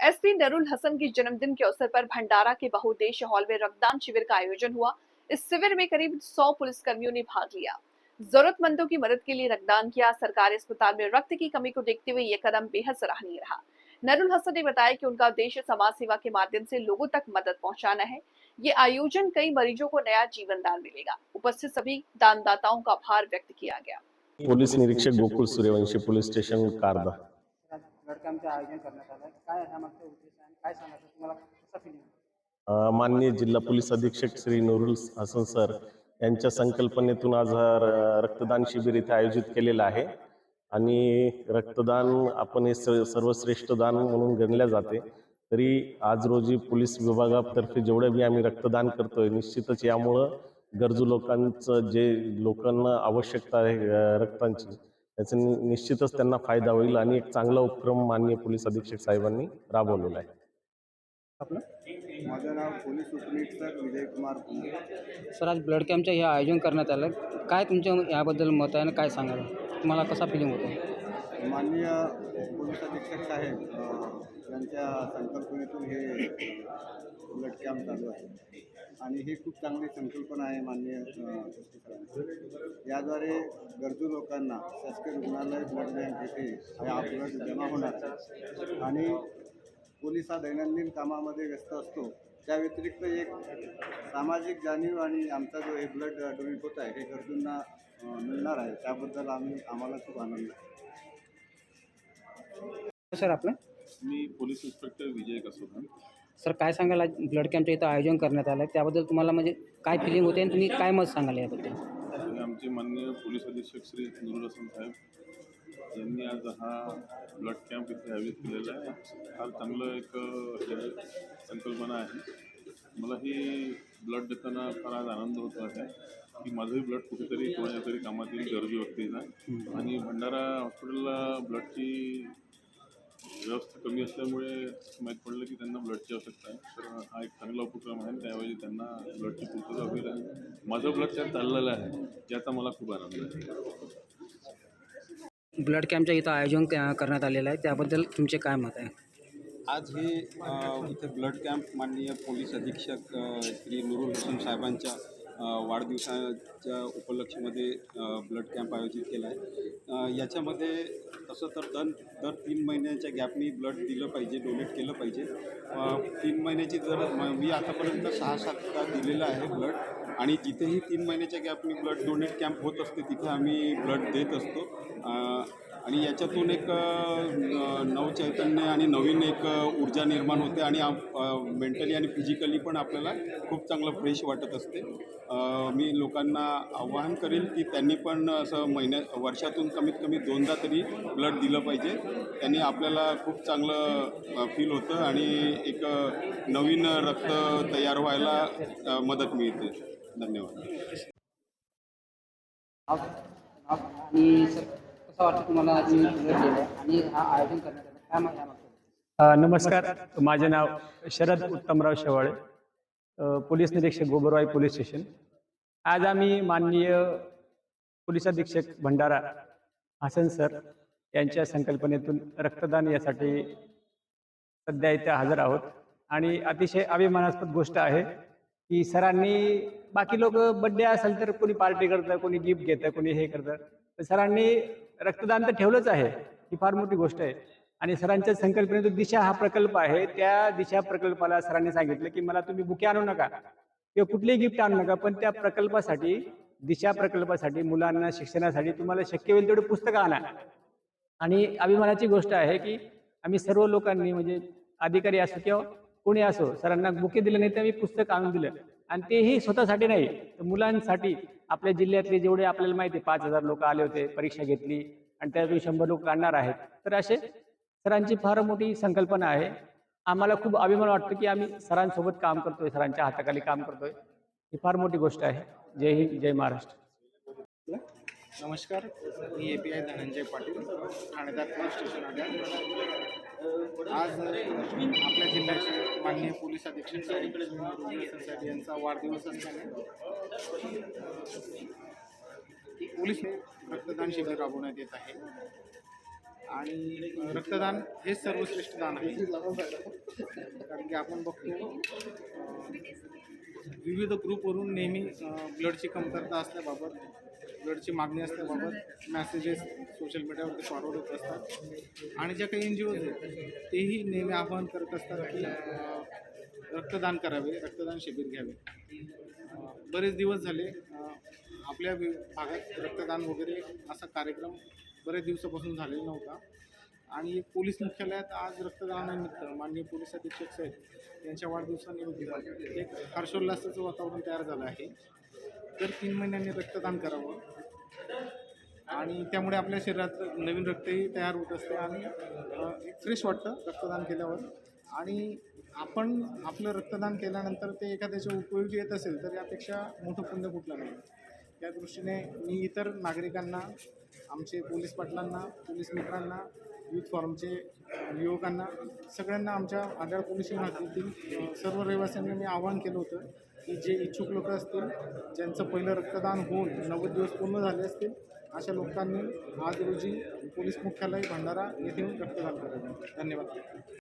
SP नरुल Hasan के जन्मदिन के अवसर पर भंडारा के बहुउद्देश्य hall में रक्तदान शिविर का आयोजन हुआ। इस शिविर में करीब 100 पुलिसकर्मियों ने भाग लिया, जरूरतमंदों की मदद के लिए रक्तदान किया। सरकारी अस्पताल में रक्त की कमी को देखते हुए यह कदम बेहद सराहनीय रहा। नरुल हसन ने बताया कि उनका उद्देश्य समाज सेवा के माध्यम से लोगों तक मदद पहुंचाना है। ये आयोजन कई मरीजों को नया जीवन दान मिलेगा। उपस्थित सभी दानदाताओं का आभार व्यक्त किया गया। पोलीस निरीक्षक Gokul Suryavanshi, police station Karda. Blood कॅम्पचं आयोजन करण्यात आलं. काय ह्यामागचा उद्देश आहे आणि काय सांगायचं तुम्हाला, कसा फिलिंग? माननीय जिल्हा पोलीस अधीक्षक श्री नूरुल हसन सर यांच्या संकल्पनेतून आज रक्तदान शिबिर इथे आयोजित केलेलं आहे आणि रक्तदान आपण हे सर्वश्रेष्ठ दान म्हणून गणले जाते। तरी आज रोजी पोलीस विभागातर्फे जेवढे भी आम्ही रक्तदान करतोय, निश्चितच यामुळे गरजू लोकांचं जे लोकांना आवश्यकता आहे रक्तांची, त्याचा निश्चितच त्यांना फायदा होईल आणि एक चांगला उपक्रम माननीय पोलीस अधीक्षक साहेबांनी राबवलेला आहे। आपलं माझं नाव पोलीस उपनिरीक्षक विजय कुमार कुंभार। सर, आज ब्लड कॅम्पचं हे आयोजन करण्यात आलं. काय तुमच्या याबद्दल मत आहे आणि काय सांगाल, तुम्हाला कसा फिलिंग होतो? माननीय पोलीस अधीक्षक साहेब यांच्या संकल्पनेतून हे ब्लड कॅम्प चालू आहे आणि ही खूप चांगली संकल्पना आहे माननीय एसपी सरांची। याद्वारे गरजू लोकांना शासकीय रुग्णालय ब्लड बँक येथे हा ब्लड जमा होणार आणि पोलीस हा दैनंदिन कामामध्ये व्यस्त असतो, त्या व्यतिरिक्त एक सामाजिक जाणीव आणि आमचा जो हे ब्लड डोनेट होत आहे हे गरजूंना मिळणार आहे, त्याबद्दल आम्हाला खूप आनंद आहे। सर, आपलं? मी पोलीस इन्स्पेक्टर विजय कसोबा। सर, काय सांगाल, आज ब्लड कॅम्पचं इथं आयोजन करण्यात आलं, त्याबद्दल तुम्हाला म्हणजे काय फिलिंग होते आणि तुम्ही काय मत सांगाल याबद्दल? आणि आमचे माननीय पोलीस अधीक्षक श्री नूरुल हसन साहेब यांनी आज हा ब्लड कॅम्प इथे आयोजित केलेला आहे। फार चांगलं एक संकल्पना आहे। मला ही ब्लड देताना फार आज आनंद होत आहे की माझंही ब्लड कुठेतरी कोणाच्या तरी कामात येईल गरजू व्यक्तीला। आणि भंडारा हॉस्पिटलला ब्लडची व्यवस्था कमी असल्यामुळे माहीत पडलं की त्यांना ब्लडची आवश्यकता आहे, तर हा एक चांगला उपक्रम आहे। त्याऐवजी त्यांना ब्लडची पूर्तता होईल आणि माझं ब्लड त्यात चाललेलं आहे, याचा मला खूप आनंद आहे। ब्लड कॅम्पचं इथं आयोजन करण्यात आलेलं आहे, त्याबद्दल तुमचे काय मत आहे? आज हे इथे ब्लड कॅम्प माननीय पोलीस अधीक्षक श्री नूरुल हसन साहेबांच्या वाढदिवसाच्या उपलक्षामध्ये ब्लड कॅम्प आयोजित केला आहे। याच्यामध्ये तसं तर दर 3 महिन्याच्या गॅपनी ब्लड दिलं पाहिजे, डोनेट केलं पाहिजे। 3 महिन्याची जर मी आतापर्यंत 6-7दा दिलेलं आहे ब्लड, आणि जिथेही 3 महिन्याच्या गॅपनी ब्लड डोनेट कॅम्प होत असते तिथे आम्ही ब्लड देत असतो। आणि याच्यातून एक नवचैतन्य आणि नवीन एक ऊर्जा निर्माण होते आणि मेंटली आणि फिजिकली पण आपल्याला खूप चांगलं फ्रेश वाटत असते। मी लोकांना आवाहन करेल की त्यांनी पण असं वर्षातून कमीत कमी 2दा तरी ब्लड दिलं पाहिजे। त्यांनी आपल्याला खूप चांगलं फील होतं आणि एक नवीन रक्त तयार व्हायला मदत मिळते। धन्यवाद। आणि सर, कसं वाटतं तुम्हाला ब्लड दिलं आणि हा आयोजन करण्यात आलं, काय मत आहे? नमस्कार, माझे नाव शरद उत्तमराव शेवाळे, पोलीस निरीक्षक गोबरवाई पोलीस स्टेशन। आज आम्ही माननीय पोलीस अधीक्षक भंडारा हसन सर यांच्या संकल्पनेतून रक्तदान यासाठी सध्या इथे हजर आहोत आणि अतिशय अभिमानास्पद गोष्ट आहे की सरांनी, बाकी लोक बड्डे असेल तर कोणी पार्टी करतं, कोणी गिफ्ट घेतं, कोणी हे करतं, तर सरांनी रक्तदान तर ठेवलंच आहे, ही फार मोठी गोष्ट आहे। आणि सरांच्या संकल्पनेतून दिशा हा प्रकल्प आहे, त्या दिशा प्रकल्पाला सरांनी सांगितलं की मला तुम्ही बुके आणू नका किंवा कुठलेही गिफ्ट आणू नका, पण त्या प्रकल्पासाठी, दिशा प्रकल्पासाठी, मुलांना शिक्षणासाठी तुम्हाला शक्य होईल तेवढे पुस्तकं आणा। आणि अभिमानाची गोष्ट आहे की आम्ही सर्व लोकांनी, म्हणजे अधिकारी असो किंवा कोणी असो, सरांना बुके दिले नाही तर आम्ही पुस्तक आणून दिलं, आणि तेही स्वतःसाठी नाही तर मुलांसाठी। आपल्या जिल्ह्यातले जेवढे आपल्याला माहिती आहे 5000 लोक आले होते, परीक्षा घेतली आणि त्यातून 100 लोक काढणार आहेत, तर असे सरांची फार मोठी संकल्पना आहे। आम्हाला खूप अभिमान वाटतो की आम्ही सरांसोबत काम करतोय, सरांच्या हाताखाली काम करतोय, ही फार मोठी गोष्ट आहे। जय हिंद, जय महाराष्ट्र। नमस्कार, मी API धनंजय पाटील, ठाणेदार पोलीस स्टेशन आढळ। आज आपल्या जिल्ह्याचे माननीय पोलीस अधीक्षक साहेब यांचा वाढदिवस असल्याने पोलीस रक्तदान शिबिर राबवण्यात येत आहे। आणि रक्तदान हेच सर्वश्रेष्ठ दान आहे. कारण की आपण बघतो विविध ग्रुपवरून नेहमी ब्लडची कमतरता असल्याबाबत, ब्लडची मागणी असल्याबाबत मॅसेजेस सोशल मीडियावरती फॉरवर्ड होत असतात. आणि ज्या काही NGOज आहेत तेही नेहमी आवाहन करत असतात की रक्तदान करावे, रक्तदान शिबिर घ्यावे. बरेच दिवस झाले आपल्या भागात रक्तदान वगैरे असा कार्यक्रम बरेच दिवसापासून झालेला नव्हता. आणि पोलीस मुख्यालयात आज रक्तदानानिमित्त माननीय पोलीस अधीक्षक साहेब यांच्या वाढदिवसानिमित्त एक हर्षोल्लासाचं वातावरण तयार झालं आहे. दर 3 महिन्यांनी रक्तदान करावं आणि त्यामुळे आपल्या शरीरात नवीन रक्तही तयार होत असते आणि एक फ्रेश वाटतं रक्तदान केल्यावर. आणि आपण आपलं रक्तदान केल्यानंतर ते एखाद्याच्या उपयोगी येत असेल तर यापेक्षा मोठं पुण्य कुठलं नाही. त्या दृष्टीने मी इतर नागरिकांना, आमचे पोलीस पाटलांना, पोलीस मित्रांना, युथ फॉरमचे युवकांना, सगळ्यांना आमच्या आढळ पोलिसिंग हद्दीतील सर्व रहिवाशांना मी आवाहन केलं होतं की जे इच्छुक लोक असतील, ज्यांचं पहिलं रक्तदान होऊन 90 दिवस पूर्ण झाले असतील, अशा लोकांनी आज रोजी पोलीस मुख्यालय भंडारा येथे येऊन रक्तदान करावे. धन्यवाद.